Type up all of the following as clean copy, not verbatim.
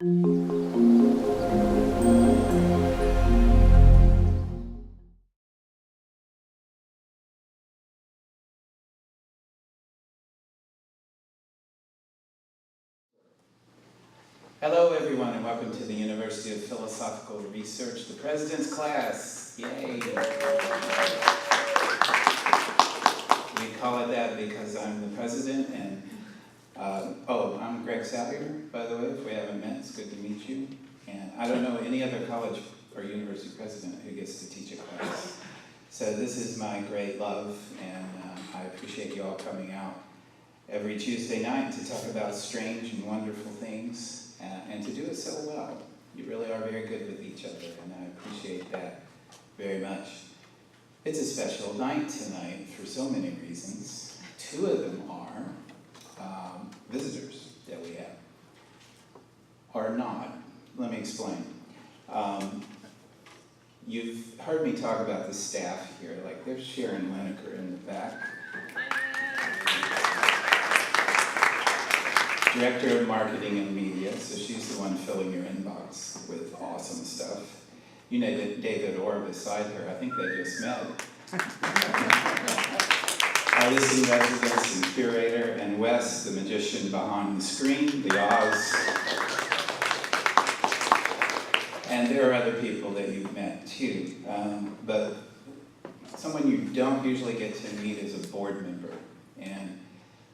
Hello everyone and welcome to the University of Philosophical Research, the President's Class. Yay! We call it that because I'm the President and, I'm Greg Salyer, by the way, if we haven't met, it's good to meet you. And I don't know any other college or university president who gets to teach a class. So this is my great love and I appreciate you all coming out every Tuesday night to talk about strange and wonderful things. And to do it so well. You really are very good with each other, and I appreciate that very much. It's a special night tonight for so many reasons. Two of them are visitors that we have, or not. Let me explain. You've heard me talk about the staff here, like there's Sharon Lineker in the back. Director of Marketing and Media, so she's the one filling your inbox with awesome stuff. You know David Orr beside her, I think they just met. Artist in residence and curator, and Wes, the magician behind the screen, the Oz. And there are other people that you've met too, but someone you don't usually get to meet is a board member. And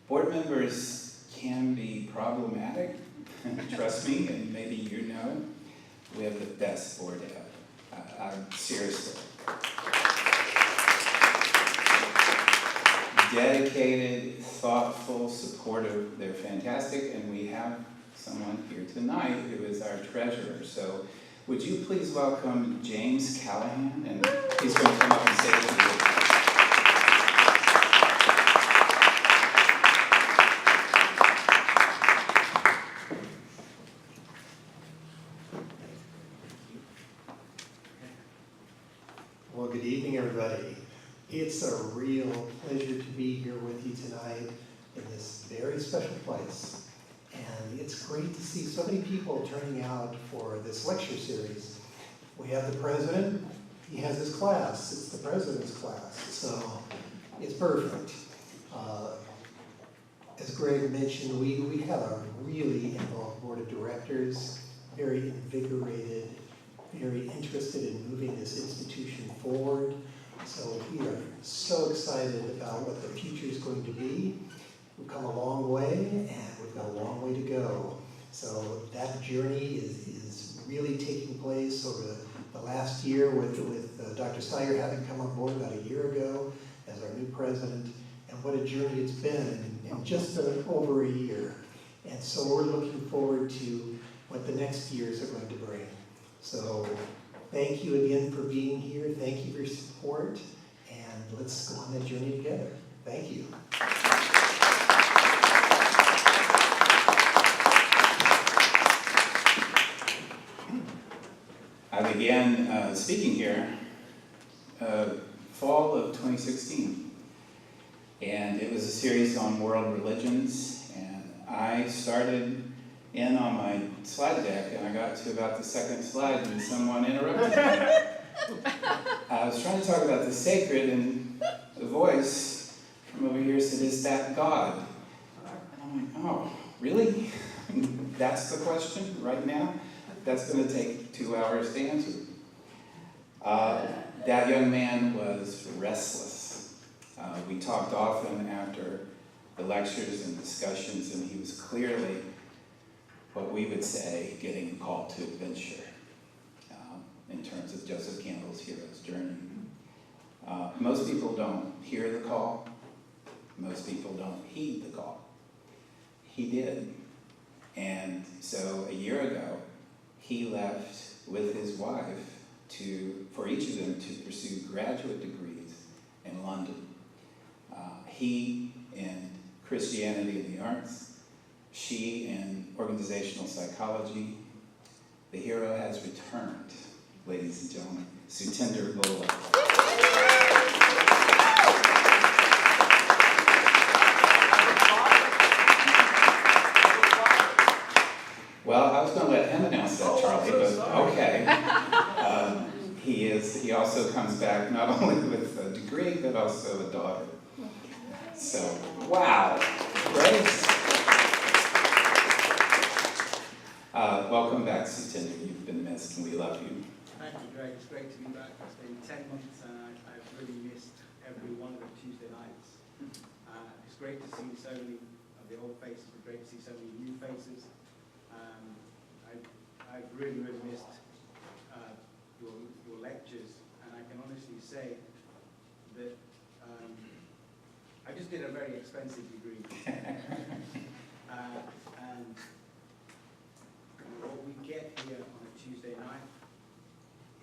board members can be problematic, trust me, and maybe you know. We have the best board ever, seriously. Dedicated, thoughtful, supportive, they're fantastic, and we have someone here tonight who is our treasurer. So would you please welcome James Callahan, and he's going to come up and say a few words. Well, good evening, everybody. It's a real pleasure to be here with you tonight in this very special place. And it's great to see so many people turning out for this lecture series. We have the president, he has his class, it's the president's class, so it's perfect. As Greg mentioned, we have a really involved board of directors, very invigorated, very interested in moving this institution forward. So we are so excited about what the future is going to be. We've come a long way and we've got a long way to go. So that journey is really taking place over the last year with Dr. Steyer having come on board about a year ago as our new president. And what a journey it's been in just over a year. And so we're looking forward to what the next years are going to bring. So thank you again for being here. Thank you for your support. And let's go on that journey together. Thank you. I began speaking here fall of 2016. And it was a series on world religions. And I started in on my slide deck, and I got to about the second slide, and someone interrupted me. I was trying to talk about the sacred, and the voice from over here said, "Is that God?" And I'm like, "Oh, really? That's the question right now? That's going to take 2 hours to answer." That young man was restless. We talked often after the lectures and discussions, and he was clearly, what we would say, getting a call to adventure in terms of Joseph Campbell's hero's journey. Most people don't hear the call. Most people don't heed the call. He did. And so a year ago, he left with his wife for each of them to pursue graduate degrees in London. He in Christianity and the arts, she in organizational psychology. The hero has returned, ladies and gentlemen, Sutinder Bola. Well, I was gonna let him announce that, Charlie, so but sorry. okay. He also comes back not only with a degree, but also a daughter. So, wow, great. Welcome back, Sutinder. You've been missed and we love you. Thank you, Greg. It's great to be back. It's been 10 months and I've really missed every one of the Tuesday nights. It's great to see so many of the old faces. It's great to see so many new faces. I've really, really missed your lectures, and I can honestly say that I just did a very expensive degree. And what we get here on a Tuesday night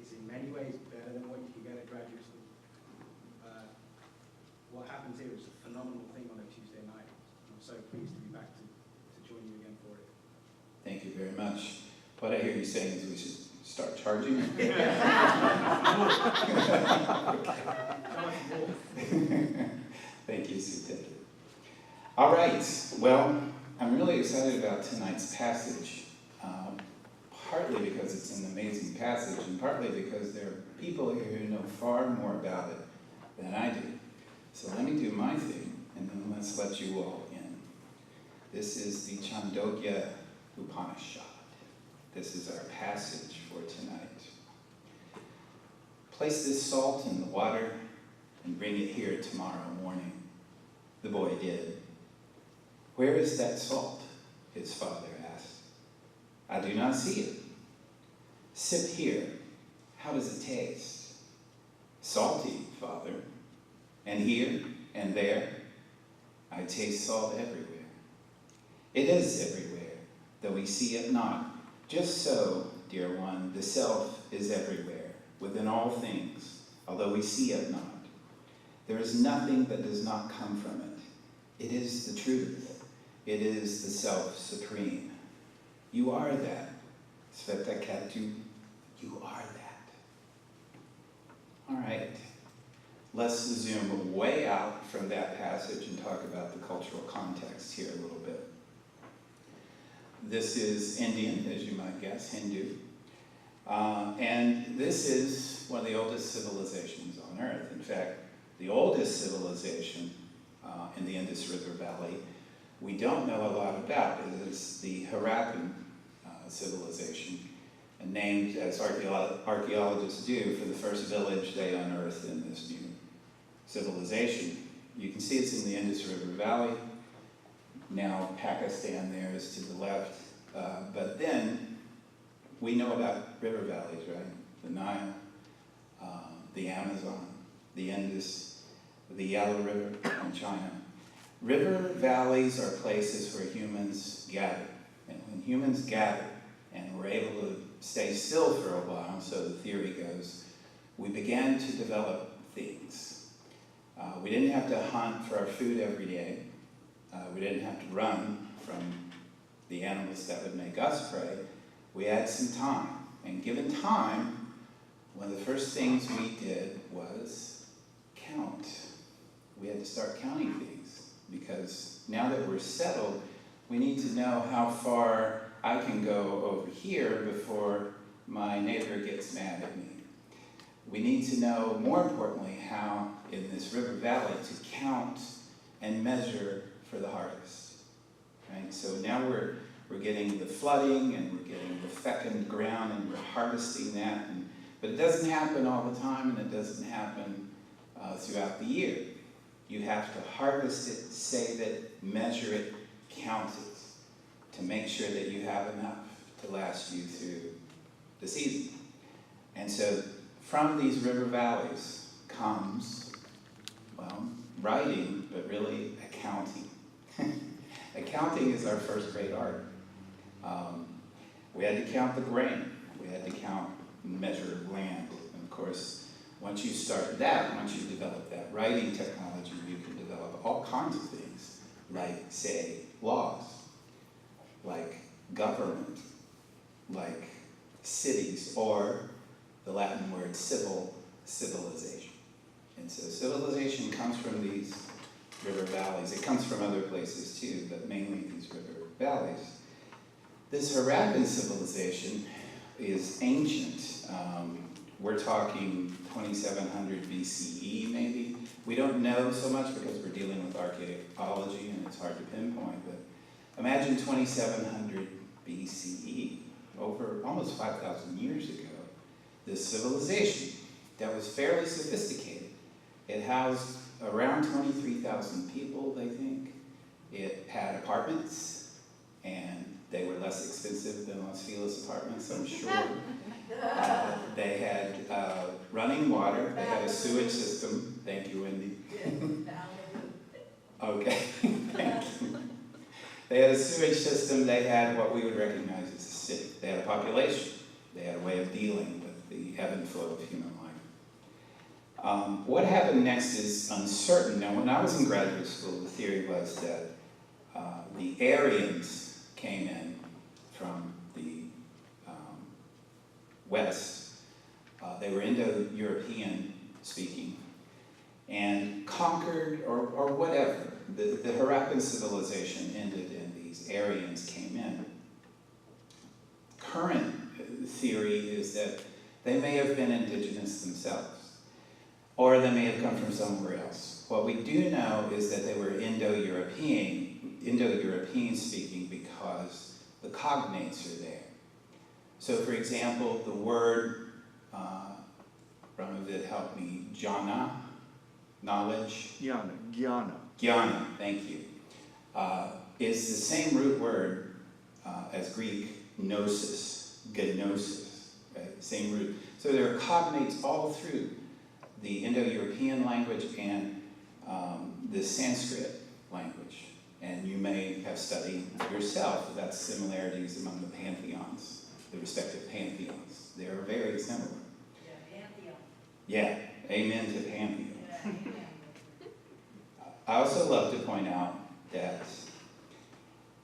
is in many ways better than what you can get at graduate school. What happens here is a phenomenal thing on a Tuesday night. I'm so pleased to be back to join you again for it. Thank you very much. What I hear you saying is we should start charging. Thank you, Sutinder. All right, well, I'm really excited about tonight's passage, partly because it's an amazing passage, and partly because there are people here who know far more about it than I do. So let me do my thing, and then let's let you all in. This is the Chandogya Upanishad. This is our passage for tonight. Place this salt in the water and bring it here tomorrow morning. The boy did. Where is that salt? His father asked. I do not see it. Sip here. How does it taste? Salty, father. And here and there, I taste salt everywhere. It is everywhere, though we see it not. Just so, dear one, the self is everywhere, within all things, although we see it not. There is nothing that does not come from it. It is the truth. It is the self supreme. You are that. Svetakatu, you are that. All right, let's zoom way out from that passage and talk about the cultural context here a little bit. This is Indian, as you might guess, Hindu. And this is one of the oldest civilizations on Earth. In fact, the oldest civilization in the Indus River Valley we don't know a lot about. It is the Harappan civilization, and named, as archaeologists do, for the first village they unearthed in this new civilization. You can see it's in the Indus River Valley. Now Pakistan there is to the left. But then we know about river valleys, right? The Nile, the Amazon, the Indus, the Yellow River in China. River valleys are places where humans gather. And when humans gather and were able to stay still for a while, so the theory goes, we began to develop things. We didn't have to hunt for our food every day. We didn't have to run from the animals that would make us prey. We had some time. And given time, one of the first things we did was count. We had to start counting things, because now that we're settled, we need to know how far I can go over here before my neighbor gets mad at me. We need to know, more importantly, how in this river valley to count and measure for the harvest. Right? So now we're getting the flooding and we're getting the fecund ground and we're harvesting that. But it doesn't happen all the time, and it doesn't happen throughout the year. You have to harvest it, save it, measure it, count it, to make sure that you have enough to last you through the season. And so from these river valleys comes, well, writing, but really accounting. Accounting is our first great art. We had to count the grain. We had to count and measure land. And of course, once you start that, once you develop that writing technology, you can develop all kinds of things, like, say, laws, like government, like cities, or the Latin word civilization. And so civilization comes from these river valleys. It comes from other places too, but mainly these river valleys. This Harappan civilization is ancient. We're talking 2700 BCE maybe. We don't know so much because we're dealing with archaeology and it's hard to pinpoint, but imagine 2700 BCE, over almost 5,000 years ago, this civilization that was fairly sophisticated. It housed around 23,000 people, they think. It had apartments, and they were less expensive than Los Feliz apartments, I'm sure. They had running water, they had a sewage system. Thank you, Wendy. Okay, thank you. They had a sewage system, they had what we would recognize as a city. They had a population, they had a way of dealing with the ebb and flow of human life. What happened next is uncertain. Now, when I was in graduate school, the theory was that the Aryans came in from the West. They were Indo-European speaking and conquered or whatever. The Harappan civilization ended and these Aryans came in. Current theory is that they may have been indigenous themselves, or they may have come from somewhere else. What we do know is that they were Indo-European speaking because the cognates are there. So for example, the word, Brahmavid helped me, jhana, knowledge. Jnana, thank you. Is the same root word as Greek gnosis, gnosis, right? Same root. So there are cognates all through the Indo-European language and the Sanskrit language. And you may have studied yourself about similarities among the pantheons, the respective pantheons. They are very similar. Yeah, pantheon. Yeah, amen to pantheon. Yeah, amen. I also love to point out that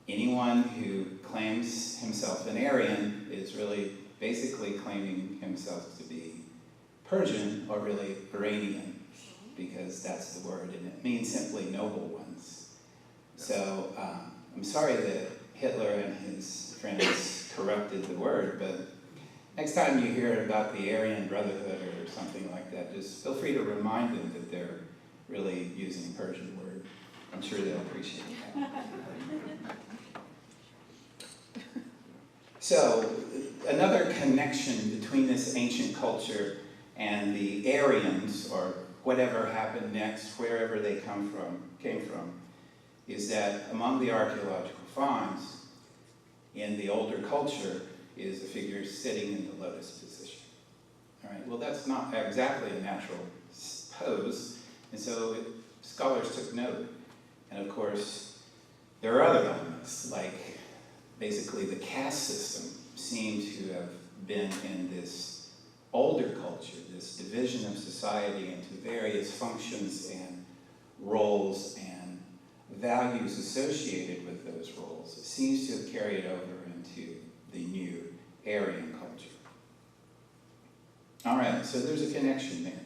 anyone who claims himself an Aryan is really basically claiming himself to be Persian or really Iranian, because that's the word, and it means simply noble ones. So I'm sorry that Hitler and his friends corrupted the word, but next time you hear about the Aryan Brotherhood or something like that, just feel free to remind them that they're really using a Persian word. I'm sure they'll appreciate that. So, another connection between this ancient culture and the Aryans, or whatever happened next, wherever they came from, is that among the archaeological finds in the older culture is a figure sitting in the lotus position. All right, well, that's not exactly a natural pose, and so scholars took note. And of course, there are other elements, like basically the caste system seemed to have been in this older culture, this division of society into various functions and roles and values associated with those roles. It seems to have carried over into the new Aryan culture. All right, so there's a connection there.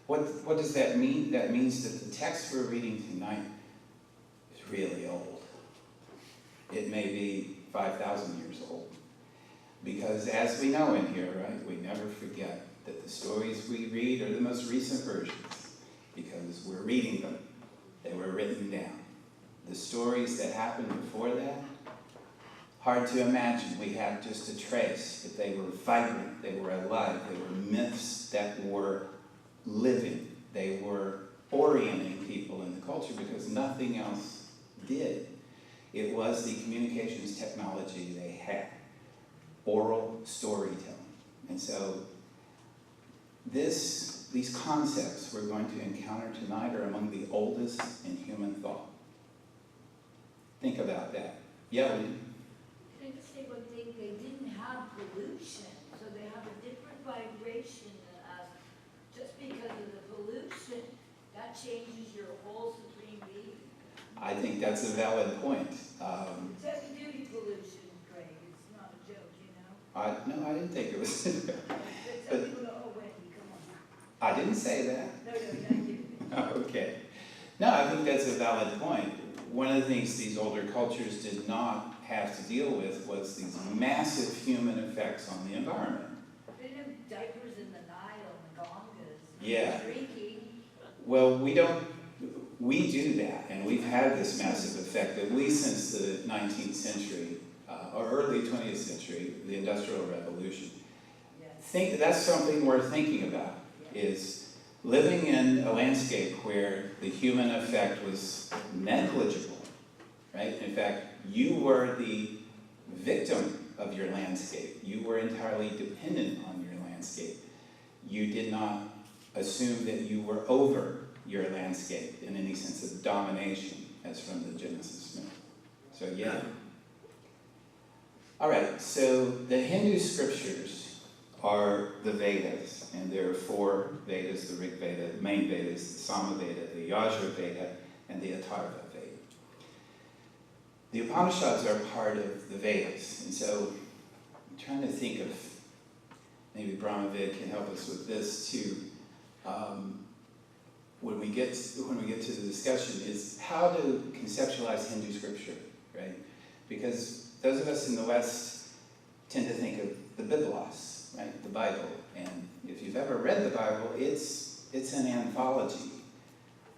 What does that mean? That means that the text we're reading tonight is really old. It may be 5,000 years old. Because as we know in here, right, we never forget that the stories we read are the most recent versions, because we're reading them. They were written down. The stories that happened before that, hard to imagine. We have just a trace, but they were vibrant, they were alive, they were myths that were living. They were orienting people in the culture because nothing else did. It was the communications technology they had, oral storytelling. And so these concepts we're going to encounter tonight are among the oldest in human thought. Think about that. Yeah, we Can I just say one thing? They didn't have pollution, so they have a different vibration than us. Just because of the pollution, that changes your whole supreme being. I think that's a valid point. It's heavy duty pollution, Craig. It's not a joke, you know? No, I didn't think it was. Some people go, oh, Wendy, come on. I didn't say that. No, I didn't. Okay. No, I think that's a valid point. One of the things these older cultures did not have to deal with was these massive human effects on the environment. They have diapers in the Nile and the Ganges. Yeah. Drinking. Well, we do that, and we've had this massive effect, at least since the 19th century, or early 20th century, the Industrial Revolution. Yes. That's something worth thinking about, is living in a landscape where the human effect was negligible, right? In fact, you were the victim of your landscape. You were entirely dependent on your landscape. You did not assume that you were over your landscape in any sense of domination, as from the Genesis myth. So yeah. All right, so the Hindu scriptures are the Vedas, and there are 4 Vedas: the Rigveda, the main Vedas, the Samaveda, the Yajurveda, and the Atharva Veda. The Upanishads are part of the Vedas, and so I'm trying to think of, maybe Brahmavid can help us with this too. When we get to the discussion, is how to conceptualize Hindu scripture, right? Because those of us in the West tend to think of the Biblos, right, the Bible, and if you've ever read the Bible, it's an anthology,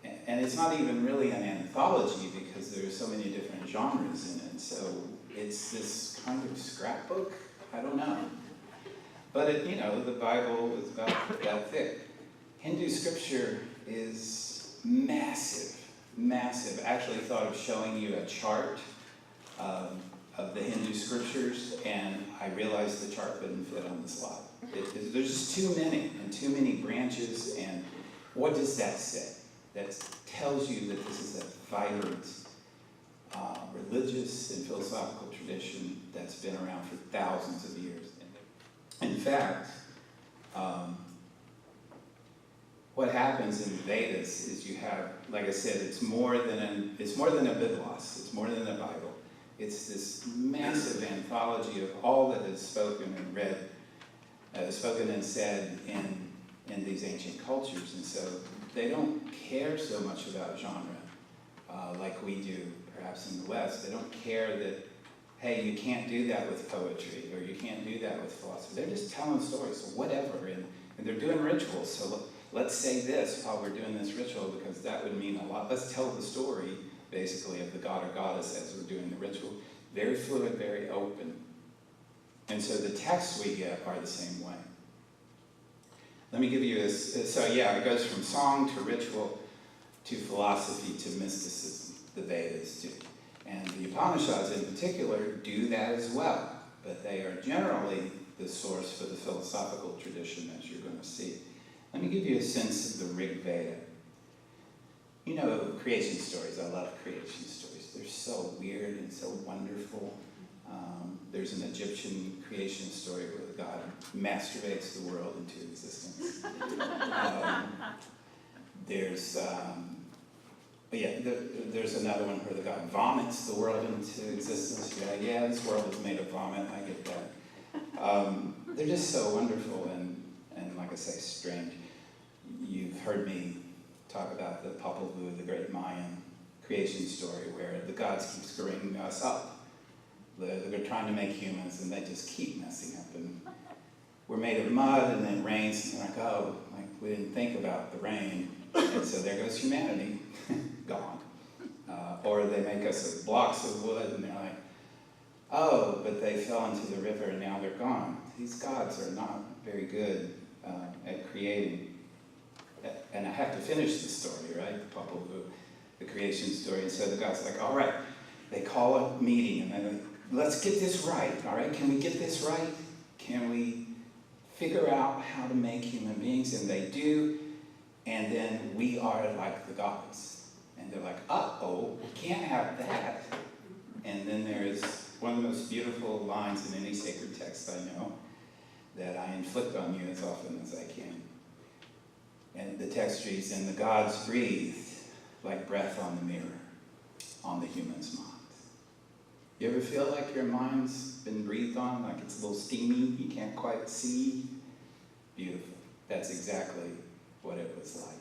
and it's not even really an anthology because there are so many different genres in it. So it's this kind of scrapbook. I don't know, but the Bible is about that thick. Hindu scripture is massive, massive. I actually thought of showing you a chart of the Hindu scriptures, and I realized the chart wouldn't fit on the slide. There's just too many, and too many branches, and what does that say? That tells you that this is a vibrant religious and philosophical tradition that's been around for thousands of years. In fact, what happens in the Vedas is you have, like I said, it's more than a Biblos, it's more than a Bible. It's this massive anthology of all that is spoken and read, spoken and said in these ancient cultures. And so they don't care so much about genre like we do, perhaps in the West. They don't care that, hey, you can't do that with poetry, or you can't do that with philosophy. They're just telling stories, so whatever, and they're doing rituals. So let's say this while we're doing this ritual, because that would mean a lot. Let's tell the story, basically, of the god or goddess as we're doing the ritual. Very fluid, very open. And so the texts we get are the same way. Let me give you this. So yeah, it goes from song to ritual to philosophy to mysticism, the Vedas do. And the Upanishads in particular do that as well, but they are generally the source for the philosophical tradition, as you're going to see. Let me give you a sense of the Rigveda. You know, creation stories. I love creation stories. They're so weird and so wonderful. There's an Egyptian creation story where the god masturbates the world into existence. There's another one where the god vomits the world into existence. Yeah, this world is made of vomit. I get that. They're just so wonderful and like I say, strange. You've heard me talk about the Popol Vuh, the great Mayan creation story, where the gods keep screwing us up. They're trying to make humans, and they just keep messing up. And we're made of mud, and then it rains, and they're like, oh, we didn't think about the rain, and so there goes humanity, gone. Or they make us of blocks of wood, and they're like, oh, but they fell into the river, and now they're gone. These gods are not very good at creating. And I have to finish the story, right? The Popol Vuh, the creation story. And so the God's like, all right. They call a meeting, and they're like, let's get this right, all right? Can we get this right? Can we figure out how to make human beings? And they do, and then we are like the gods. And they're like, uh-oh, we can't have that. And then there's one of the most beautiful lines in any sacred text I know that I inflict on you as often as I can. And the text reads, and the gods breathed like breath on the mirror, on the human's mind. You ever feel like your mind's been breathed on, like it's a little steamy, you can't quite see? Beautiful. That's exactly what it was like.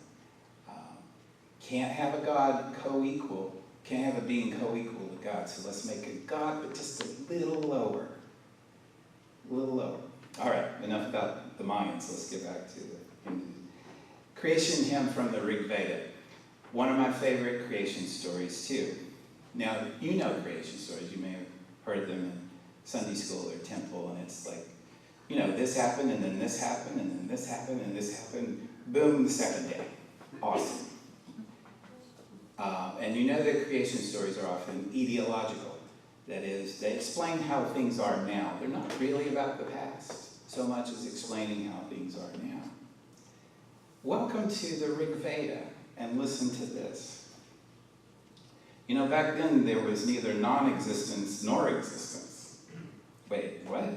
Can't have a God co-equal Can't have a being co-equal to God, so let's make a God, but just a little lower. A little lower. All right, enough about the Mayans. Let's get back to the Hindus. Creation hymn from the Rigveda. One of my favorite creation stories, too. Now, you know creation stories. You may have heard them in Sunday school or temple, and it's like, you know, this happened, and then this happened, and then this happened, and this happened. Boom, the second day. Awesome. And you know that creation stories are often ideological. That is, they explain how things are now. They're not really about the past, so much as explaining how things are now. Welcome to the Rigveda, and listen to this. You know, back then there was neither non-existence nor existence. Wait, what?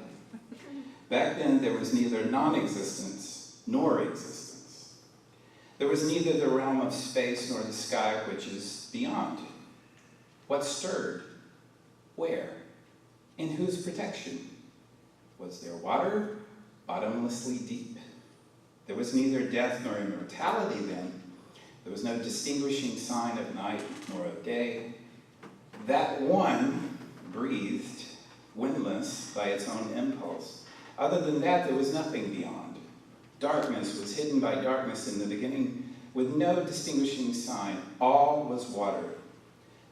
Back then there was neither non-existence nor existence. There was neither the realm of space nor the sky, which is beyond. What stirred? Where? In whose protection? Was there water bottomlessly deep? There was neither death nor immortality then. There was no distinguishing sign of night nor of day. That one breathed, windless by its own impulse. Other than that, there was nothing beyond. Darkness was hidden by darkness in the beginning, with no distinguishing sign. All was water.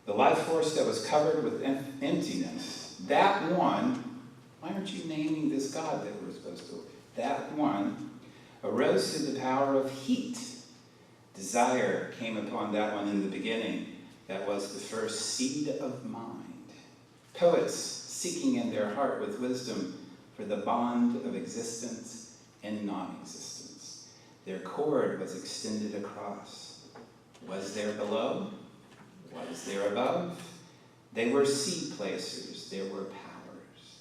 The life force that was covered with emptiness, that one, why aren't you naming this God that we're supposed to? That one arose through the power of heat. Desire came upon that one in the beginning. That was the first seed of mind. Poets seeking in their heart with wisdom for the bond of existence and non-existence. Their cord was extended across. Was there below? Was there above? They were seed placers. There were powers.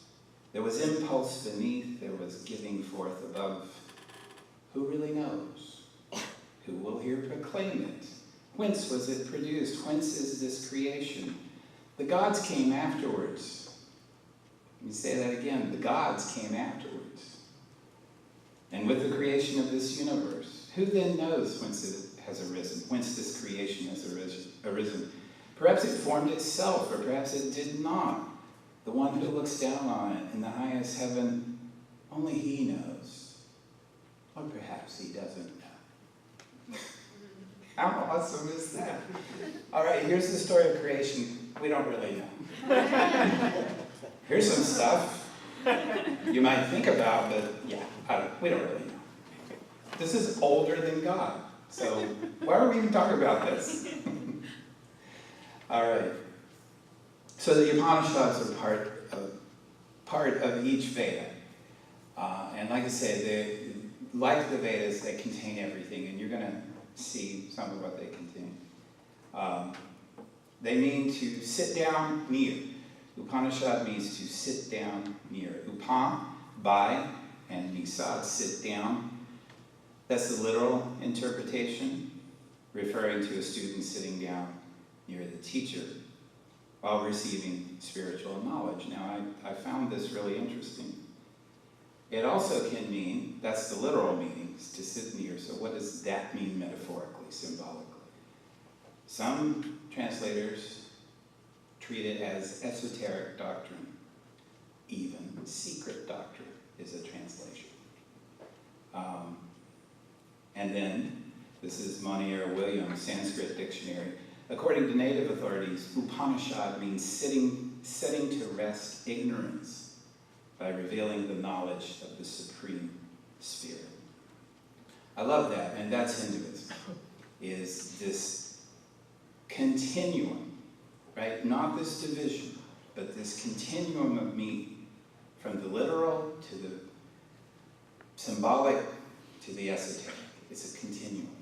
There was impulse beneath. There was giving forth above. Who really knows? Who will here proclaim it? Whence was it produced? Whence is this creation? The gods came afterwards. Let me say that again. The gods came afterwards. And with the creation of this universe, who then knows whence it has arisen? Whence this creation has arisen? Perhaps it formed itself, or perhaps it did not. The one who looks down on it in the highest heaven, only he knows. Or perhaps he doesn't know. How awesome is that? All right, here's the story of creation. We don't really know. Here's some stuff you might think about, but yeah, we don't really know. This is older than God, so why are we even talking about this? All right. So the Upanishads are part of each Veda. And like I say, like the Vedas, they contain everything, and you're going to see some of what they contain. They mean to sit down near. Upanishad means to sit down near. Upan, by, and nisad, sit down. That's the literal interpretation, referring to a student sitting down near the teacher while receiving spiritual knowledge. Now, I found this really interesting. It also can mean, that's the literal meaning, to sit near. So what does that mean metaphorically, symbolically? Some translators treat it as esoteric doctrine. Even secret doctrine is a translation. And then, this is Monier Williams' Sanskrit dictionary. According to native authorities, Upanishad means setting to rest ignorance by revealing the knowledge of the Supreme Spirit. I love that, and that's Hinduism, is this continuum, right? Not this division, but this continuum of meaning, from the literal to the symbolic to the esoteric. It's a continuum,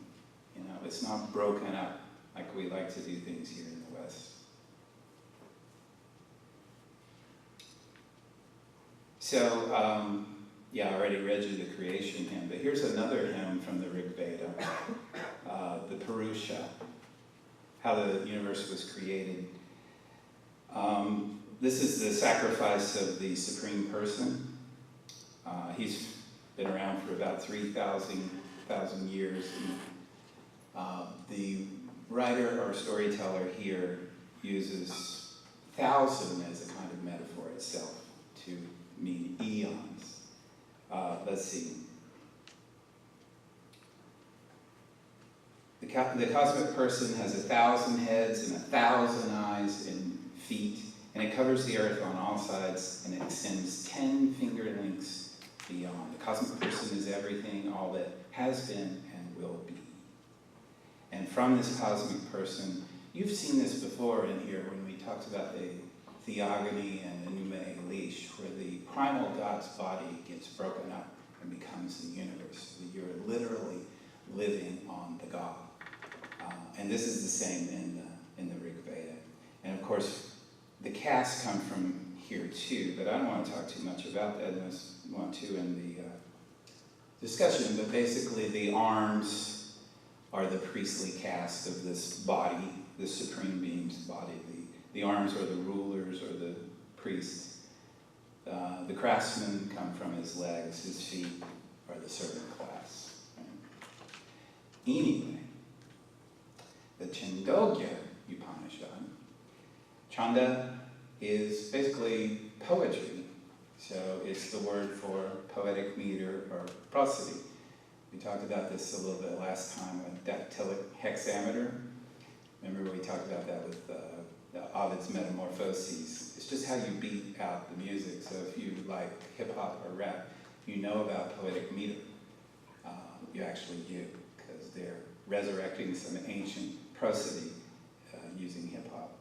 you know, it's not broken up like we like to do things here in the West. So, yeah, I already read you the creation hymn, but here's another hymn from the Rigveda, the Purusha, how the universe was created. This is the sacrifice of the Supreme Person. He's been around for about 3,000 years. And, the writer or storyteller here uses 1,000 as a kind of metaphor itself to mean eons. Let's see. The cosmic person has 1,000 heads and 1,000 eyes and feet, and it covers the earth on all sides, and it extends 10 finger lengths beyond. The cosmic person is everything, all that has been and will be. And from this cosmic person, you've seen this before in here when we talked about the theogony and the Pneuma Elish, where the primal God's body gets broken up and becomes the universe. You're literally living on the God. And this is the same in the Rigveda. And of course, the castes come from here too, but I don't want to talk too much about that unless you want to in the discussion. But basically, the arms are the priestly caste of this body, the supreme being's body. The arms are the rulers or the priests. The craftsmen come from his legs. His feet are the servant class. Right? Anyway, the Chandogya Upanishad. Chanda is basically poetry. So it's the word for poetic meter or prosody. We talked about this a little bit last time with dactylic hexameter. Remember we talked about that with the Ovid's Metamorphoses. It's just how you beat out the music. So if you like hip hop or rap, you know about poetic meter. You actually do, because they're resurrecting some ancient prosody using hip hop.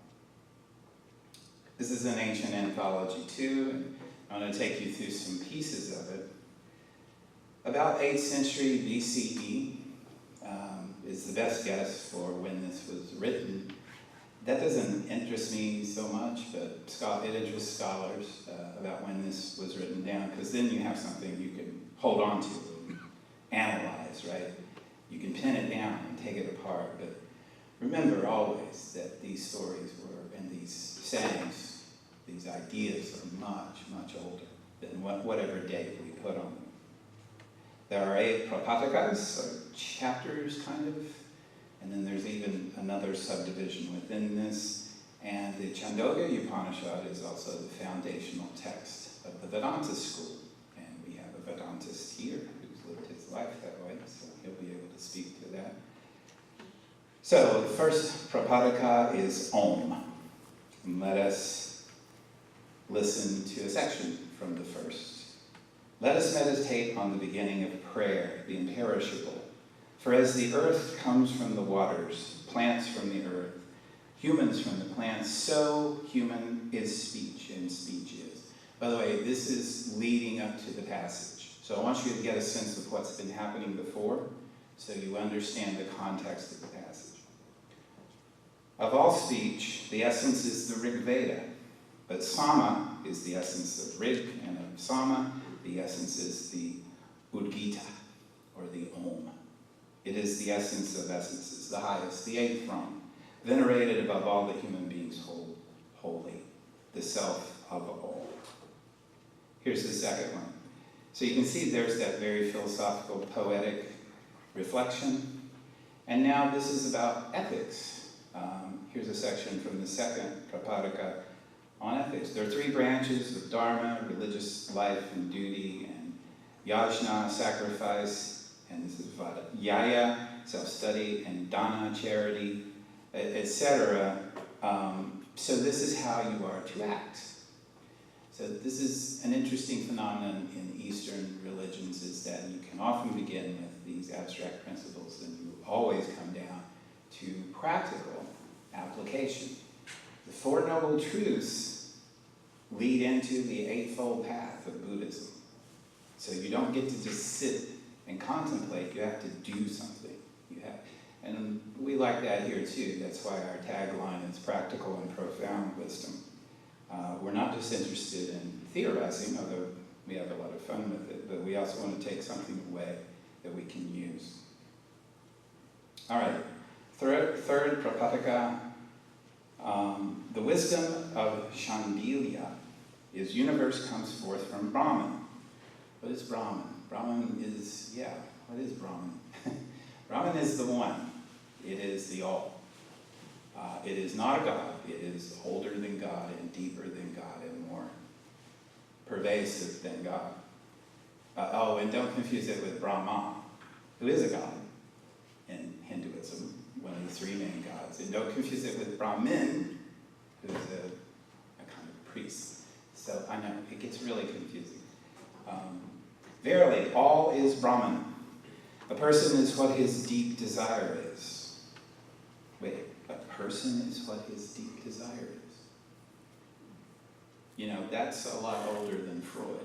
This is an ancient anthology too, and I'm going to take you through some pieces of it. About 8th century BCE is the best guess for when this was written. That doesn't interest me so much, but it interests scholars about when this was written down, because then you have something you can hold on to and analyze, right? You can pin it down and take it apart, but remember always that these stories and these sayings, these ideas are much, much older than whatever date we put on them. There are 8 prapatakas, or chapters kind of, and then there's even another subdivision within this, and the Chandogya Upanishad is also the foundational text of the Vedanta school, and we have a Vedantist here who's lived his life that way, so he'll be able to speak to that. So the first prapataka is Om, and let us listen to a section from the first. Let us meditate on the beginning of prayer, the imperishable. For as the earth comes from the waters, plants from the earth, humans from the plants, so human is speech, and speech is. By the way, this is leading up to the passage. So I want you to get a sense of what's been happening before, so you understand the context of the passage. Of all speech, the essence is the Rigveda, but Sama is the essence of Rig, and of Sama, the essence is the Udgita, or the Om. It is the essence of essences, the highest, the 8th realm, venerated above all that human beings hold holy, the self of all. Here's the second one. So you can see there's that very philosophical, poetic reflection. And now this is about ethics. Here's a section from the second Prapataka on ethics. There are 3 branches of Dharma, religious life and duty, and Yajna, sacrifice, and this is Vada. Yaya, self-study, and Dana, charity, etc. So this is how you are to act. So this is an interesting phenomenon in Eastern religions, is that you can often begin with these abstract principles and you always come down to practical application. The 4 Noble Truths lead into the Eightfold Path of Buddhism. So you don't get to just sit and contemplate, you have to do something. And we like that here too. That's why our tagline is practical and profound wisdom. We're not just interested in theorizing, although we have a lot of fun with it, but we also want to take something away that we can use. All right, third Prapataka. The wisdom of Chandogya is universe comes forth from Brahman. What is Brahman? Brahman is, what is Brahman? Brahman is the one. It is the all. It is not a God. It is older than God and deeper than God and more pervasive than God. And don't confuse it with Brahma, who is a god in Hinduism, one of the three main gods. And don't confuse it with Brahmin, who's a kind of priest. So I know, it gets really confusing. Verily, all is Brahman. A person is what his deep desire is. Wait, a person is what his deep desire is. You know, that's a lot older than Freud.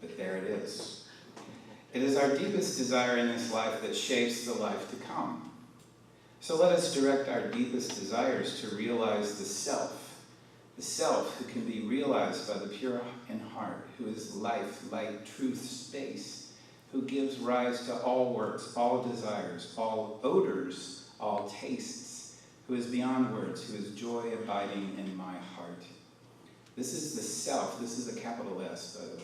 But there it is. It is our deepest desire in this life that shapes the life to come. So let us direct our deepest desires to realize the self who can be realized by the pure in heart, who is life, light, truth, space, who gives rise to all works, all desires, all odors, all tastes, who is beyond words, who is joy abiding in my heart. This is the self, this is a capital S, by the way.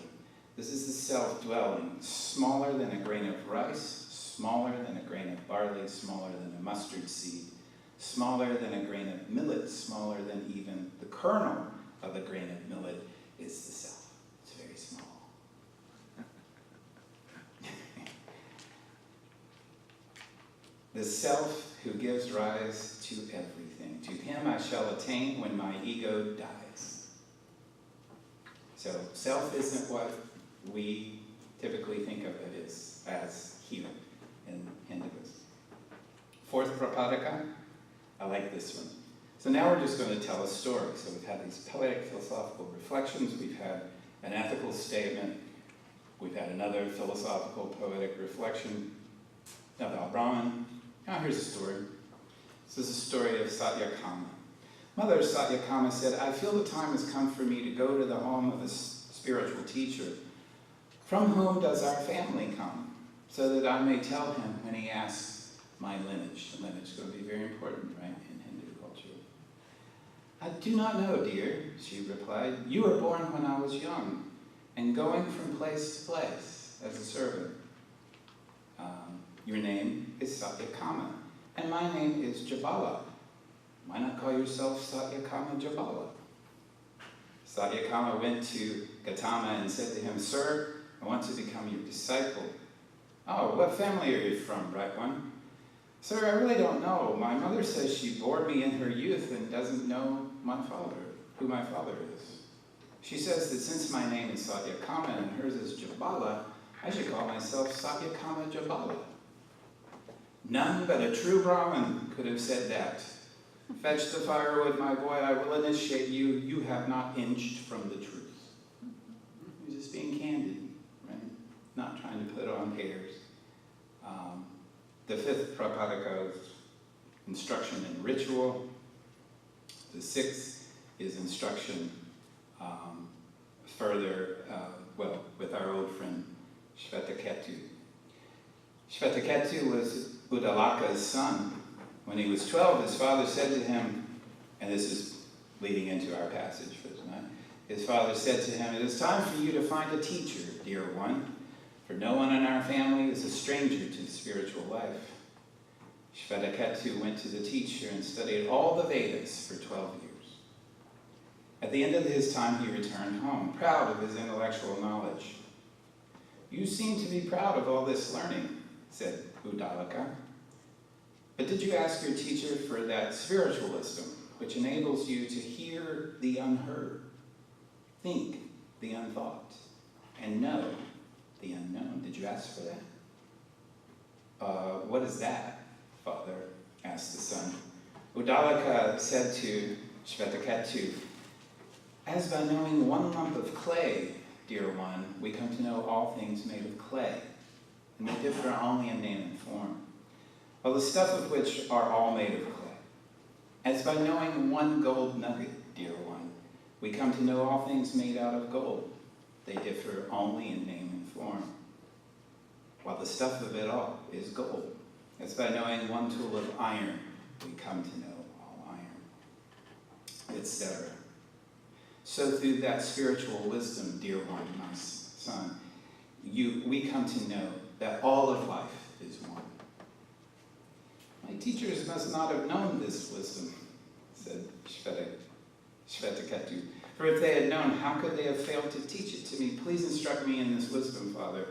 This is the self dwelling, smaller than a grain of rice, smaller than a grain of barley, smaller than a mustard seed, smaller than a grain of millet, smaller than even the kernel of a grain of millet is the self. It's very small. The self who gives rise to everything. To him I shall attain when my ego dies. So self isn't what we typically think of it as here in Hinduism. Fourth Prapadaka, I like this one. So now we're just going to tell a story. So we've had these poetic philosophical reflections, we've had an ethical statement, we've had another philosophical poetic reflection about Brahman. Now here's a story. This is a story of Satyakama. Mother Satyakama said, I feel the time has come for me to go to the home of a spiritual teacher. From whom does our family come? So that I may tell him when he asks my lineage. The lineage is going to be very important, right, in Hindu culture. I do not know, dear, she replied. You were born when I was young, and going from place to place as a servant. Your name is Satyakama, and my name is Jabala. Why not call yourself Satyakama Jabala? Satyakama went to Gautama and said to him, Sir, I want to become your disciple. Oh, what family are you from, Bright One? Sir, I really don't know. My mother says she bore me in her youth and doesn't know who my father is. She says that since my name is Satyakama and hers is Jabala, I should call myself Satyakama Jabala. None but a true Brahmin could have said that. Fetch the firewood, my boy, I will initiate you. You have not inched from the truth. He's just being candid, right? Not trying to put on airs. The fifth Prapadaka is instruction in ritual. The sixth is instruction with our old friend Shvetaketu. Shvetaketu was Uddalaka's son. When he was 12, his father said to him, and this is leading into our passage for tonight, his father said to him, it is time for you to find a teacher, dear one, for no one in our family is a stranger to the spiritual life. Shvetaketu went to the teacher and studied all the Vedas for 12 years. At the end of his time, he returned home, proud of his intellectual knowledge. You seem to be proud of all this learning, said Uddalaka. But did you ask your teacher for that spiritual wisdom, which enables you to hear the unheard, think the unthought, and know the unknown? Did you ask for that? What is that, father? Asked the son. Uddalaka said to Shvetaketu, as by knowing one lump of clay, dear one, we come to know all things made of clay, and they differ only in name and form, while the stuff of which are all made of clay. As by knowing one gold nugget, dear one, we come to know all things made out of gold. They differ only in name and form, while the stuff of it all is gold. As by knowing one tool of iron, we come to know all iron, etc. So through that spiritual wisdom, dear one, my son, we come to know that all of life is one. My teachers must not have known this wisdom, said Shvetakatu. For if they had known, how could they have failed to teach it to me? Please instruct me in this wisdom, Father.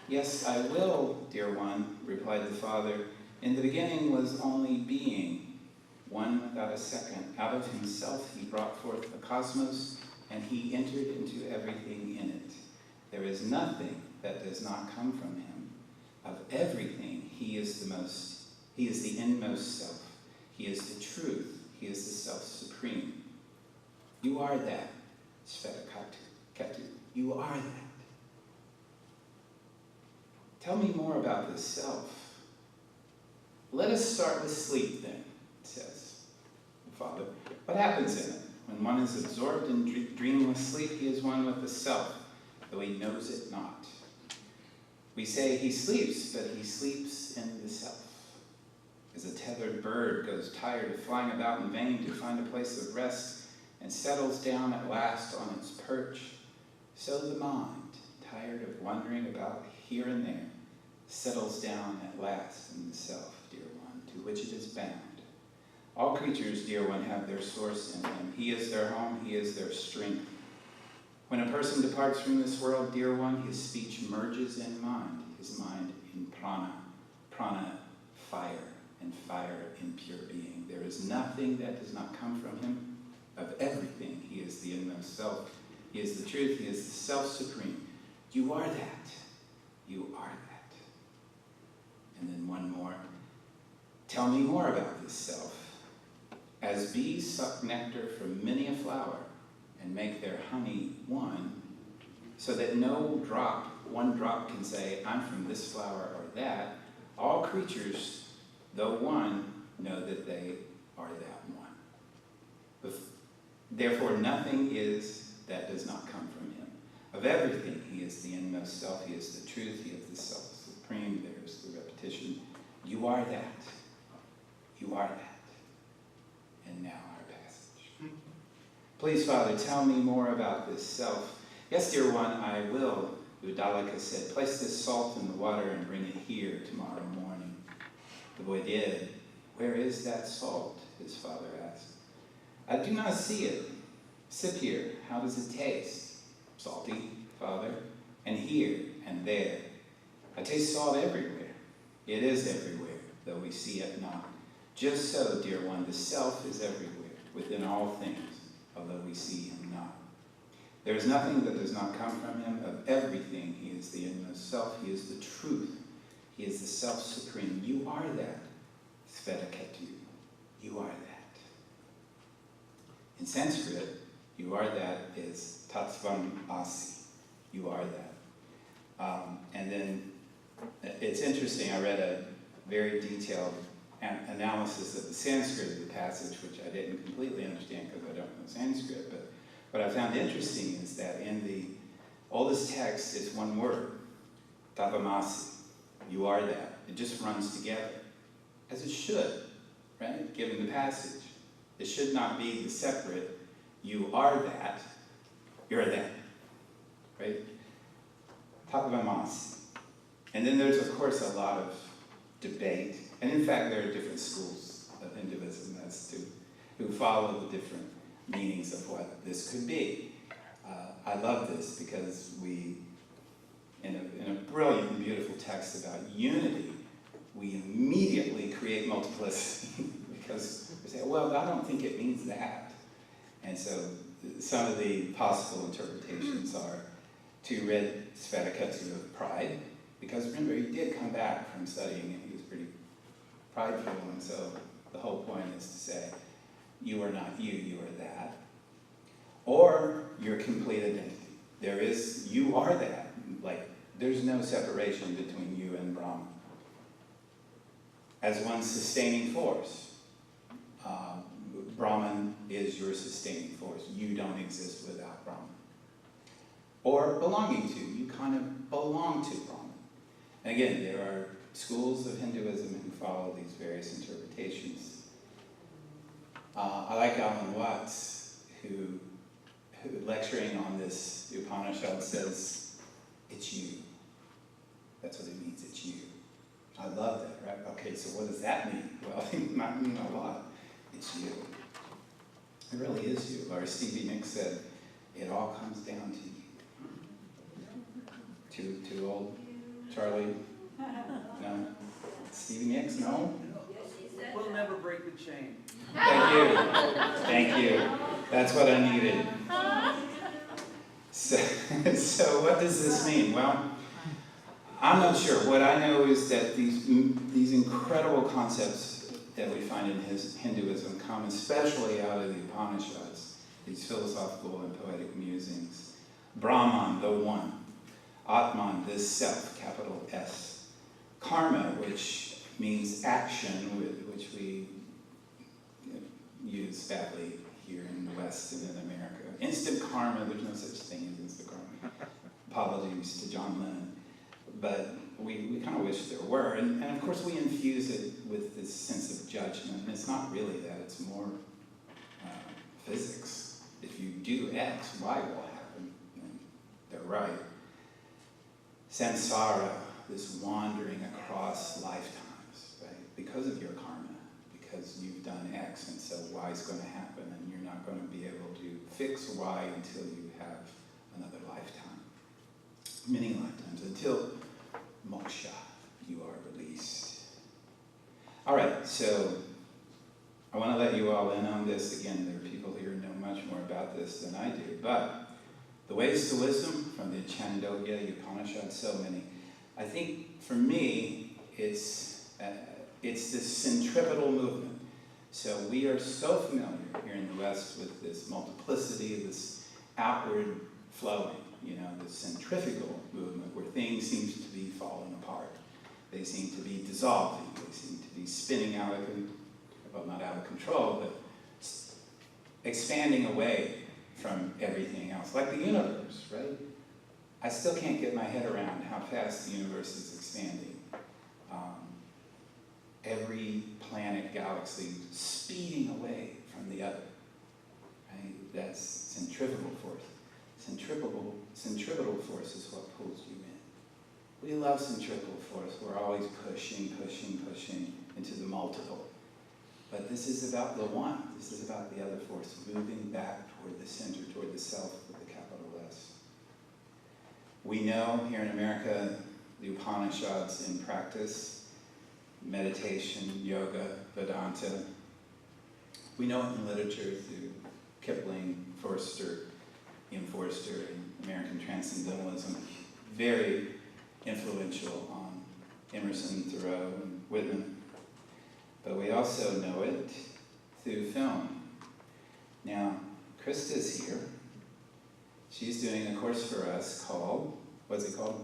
Yes, I will, dear one, replied the Father. In the beginning was only being, one without a second. Out of himself he brought forth the cosmos, and he entered into everything in it. There is nothing that does not come from him. Of everything he is the inmost self. He is the truth. He is the self-supreme. You are that, Shvetakatu. You are that. Tell me more about this self. Let us start with sleep then, says the Father. What happens in it? When one is absorbed in dreamless sleep, he is one with the self, though he knows it not. We say he sleeps, but he sleeps in the self. As a tethered bird goes tired of flying about in vain to find a place of rest and settles down at last on its perch, so the mind, tired of wandering about here and there, settles down at last in the self, dear one, to which it is bound. All creatures, dear one, have their source in him. He is their home, he is their strength. When a person departs from this world, dear one, his speech merges in mind, his mind in prana, prana, fire, and fire in pure being. There is nothing that does not come from him. Of everything, he is the inmost self. He is the truth, he is the self-supreme. You are that. You are that. And then one more. Tell me more about this self. As bees suck nectar from many a flower and make their honey one, so that one drop can say, I'm from this flower or that, all creatures, though one, know that they are that one. Therefore, nothing is that does not come from him. Of everything, he is the inmost self, he is the truth, he is the self-supreme, there's the repetition. You are that. You are that. And now our passage. Please, Father, tell me more about this self. Yes, dear one, I will, Udalaka said. Place this salt in the water and bring it here tomorrow morning. The boy did. Where is that salt? His father asked. I do not see it. Sip here. How does it taste? Salty, Father. And here and there. I taste salt everywhere. It is everywhere, though we see it not. Just so, dear one, the self is everywhere, within all things, although we see him not. There is nothing that does not come from him. Of everything, he is the inmost self. He is the truth. He is the self-supreme. You are that, Shvetakatu. You are that. In Sanskrit, you are that is tattvam asi. You are that. And then it's interesting, I read a very detailed analysis of the Sanskrit of the passage, which I didn't completely understand because I don't know Sanskrit, but what I found interesting is that in the oldest text, it's one word, tatvamasi. You are that. It just runs together, as it should, right? Given the passage. It should not be the separate, you are that, you're that, right? Tatvamasi. And then there's, of course, a lot of debate. And in fact, there are different schools of Hinduism as to who follow the different meanings of what this could be. I love this because we, in a brilliant and beautiful text about unity, we immediately create multiplicity because we say, well, I don't think it means that. And so some of the possible interpretations are to rid Shvetakatu of pride, because remember, he did come back from studying and he was pretty prideful, and so the whole point is to say, you are not you, you are that. Or your complete identity. There is, you are that. Like, there's no separation between you and Brahman. As one sustaining force. Brahman is your sustaining force. You don't exist without Brahman. Or belonging to, you kind of belong to Brahman. And again, there are schools of Hinduism who follow these various interpretations. I like Alan Watts, who lecturing on this Upanishad says, it's you. That's what it means, it's you. I love that, right? Okay, so what does that mean? Well, it might mean a lot. It's you. It really is you. Or Stevie Nicks said, it all comes down to you. Too old? Charlie? No? Stevie Nicks? No? We'll never break the chain. Thank you. Thank you. That's what I needed. So what does this mean? Well, I'm not sure. What I know is that these incredible concepts that we find in Hinduism come especially out of the Upanishads, these philosophical and poetic musings. Brahman, the one. Atman, this self, capital S. Karma, which means action, which we use badly here in the West and in America. Instant karma, there's no such thing as instant karma. Apologies to John Lennon. But we kind of wish there were. And of course we infuse it with this sense of judgment. And it's not really that, it's more physics. If you do X, Y will happen. And they're right. Samsara, this wandering across lifetimes, right? Because of your karma, because you've done X, and so Y is going to happen, and you're not going to be able to fix Y until you have another lifetime. Many lifetimes, until moksha, you are released. All right, so I want to let you all in on this. Again, there are people here who know much more about this than I do, but the ways to wisdom from the Chandogya Upanishad, so many. I think for me, it's this centripetal movement. So we are so familiar here in the West with this multiplicity, this outward flowing, this centrifugal movement where things seem to be falling apart. They seem to be dissolving. They seem to be spinning out of, well, not out of control, but expanding away from everything else, like the universe, right? I still can't get my head around how fast the universe is expanding. Every planet, galaxy, speeding away from the other, right? That's centrifugal force. Centripetal force is what pulls you in. We love centripetal force. We're always pushing into the multiple. But this is about the one. This is about the other force, moving back toward the center, toward the self with the capital S. We know here in America, the Upanishads in practice, meditation, yoga, Vedanta. We know it in literature through Kipling, Forster, Ian Forster, and American Transcendentalism. Very influential on Emerson, Thoreau, and Whitman. But we also know it through film. Now, Krista's here. She's doing a course for us called, what's it called?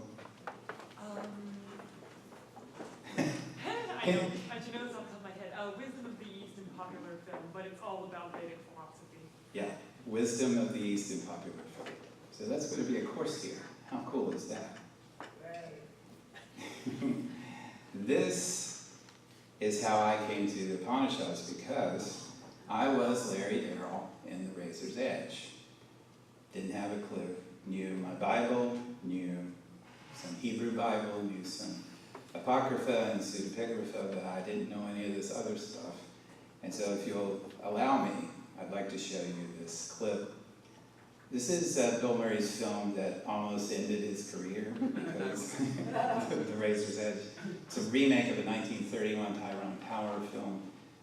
I should know this off the top of my head. Wisdom of the East in popular film, but it's all about Vedic philosophy. Yeah, Wisdom of the East in popular film. So that's going to be a course here. How cool is that? Right. This is how I came to the Upanishads, because I was Larry Darrell in the Razor's Edge. Didn't have a clue. Knew my Bible, knew some Hebrew Bible, knew some Apocrypha and Pseudepigrapha, but I didn't know any of this other stuff. And so if you'll allow me, I'd like to show you this clip. This is Bill Murray's film that almost ended his career, because The Razor's Edge. It's a remake of a 1931 Tyrone Power film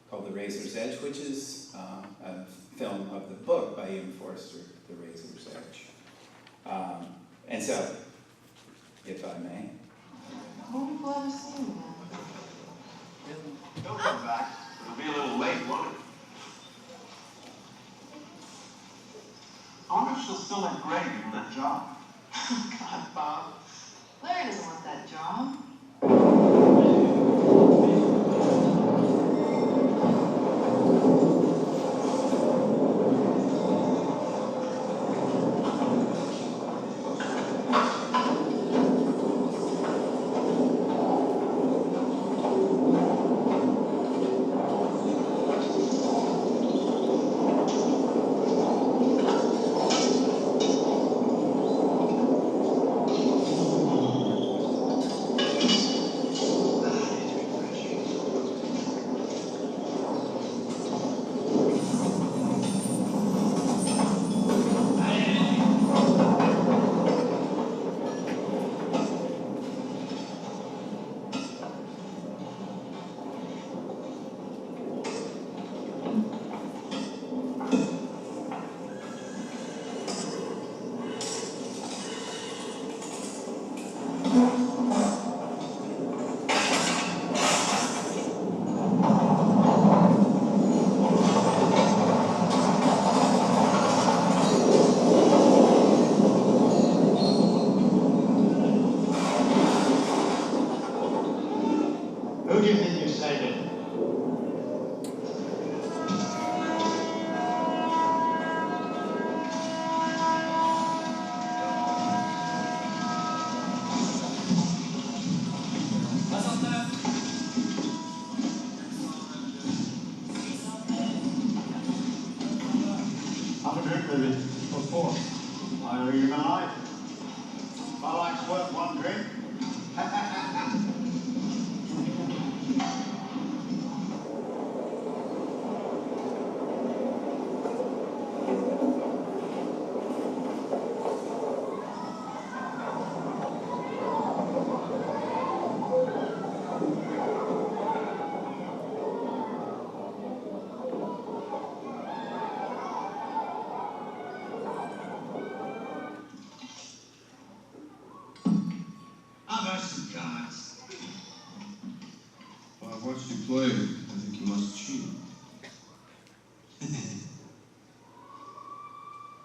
called The Razor's Edge, which is a film of the book by Ian Forster, The Razor's Edge. And so, if I may. Won't people ever see him again? He'll come back. It'll be a little late, won't it? I wonder if she'll still have Greg in that job. God, Bob. Larry doesn't want that job. Who do you think you're saving? Have a drink with me. What for? I owe you my life. My life's worth one drink. I've had some cards. Well, I've watched you play. I think you must cheat.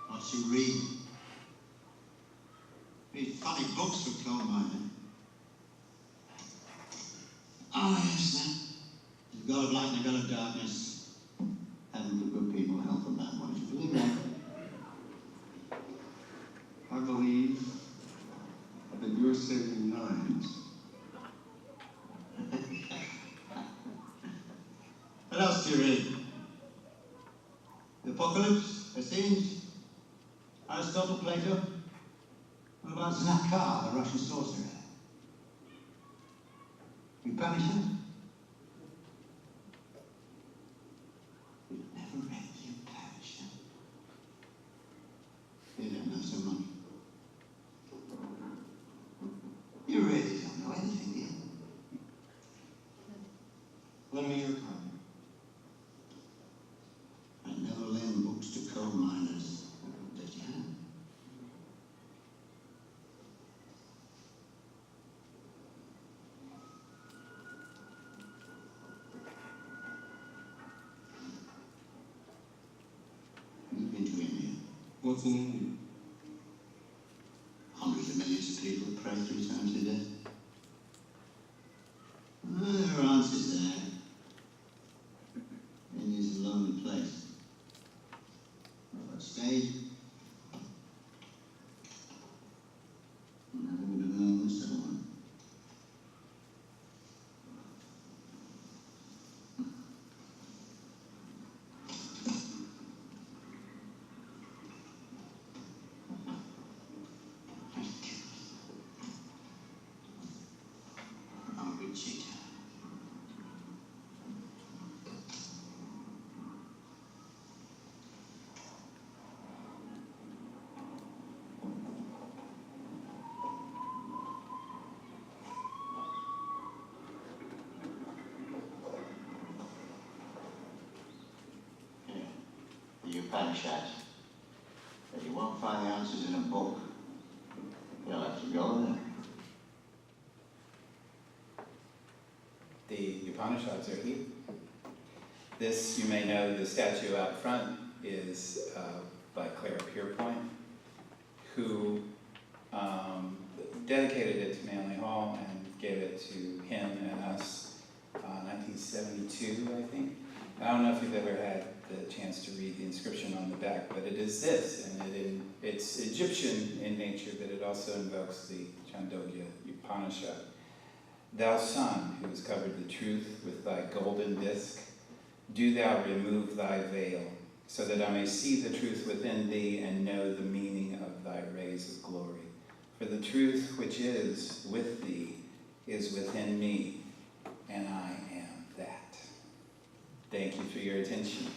What's you read? Read funny books for coal mining. Oh, yes, then. There's a God of light and a God of darkness. Heaven for good people, hell for bad ones. You believe that? I believe that you're saving lives. What else do you read? The Apocalypse, Essenes, Aristotle, Plato? What about Zakar, the Russian sorcerer? Upanishads? You've never read the Upanishads. You don't know so much. You really don't know anything, do you? Lend me your copy. I never lend books to coal miners. Did you? You've been to India. What's in India? Hundreds of millions of people pray 3 times a day. There are answers there. India's a lonely place. If I stayed, I never would have known this other one. I'm a good cheater. The Upanishads. But you won't find the answers in a book. You'll have to go there. The Upanishads are here. This, you may know, the statue out front is by Clara Pierpoint, who dedicated it to Manly Hall and gave it to him and us 1972, I think. I don't know if you've ever had the chance to read the inscription on the back, but it is this, and it's Egyptian in nature, but it also invokes the Chandogya Upanishad. Thou sun, who has covered the truth with thy golden disk, do thou remove thy veil, so that I may see the truth within thee and know the meaning of thy rays of glory. For the truth which is with thee is within me, and I am that. Thank you for your attention.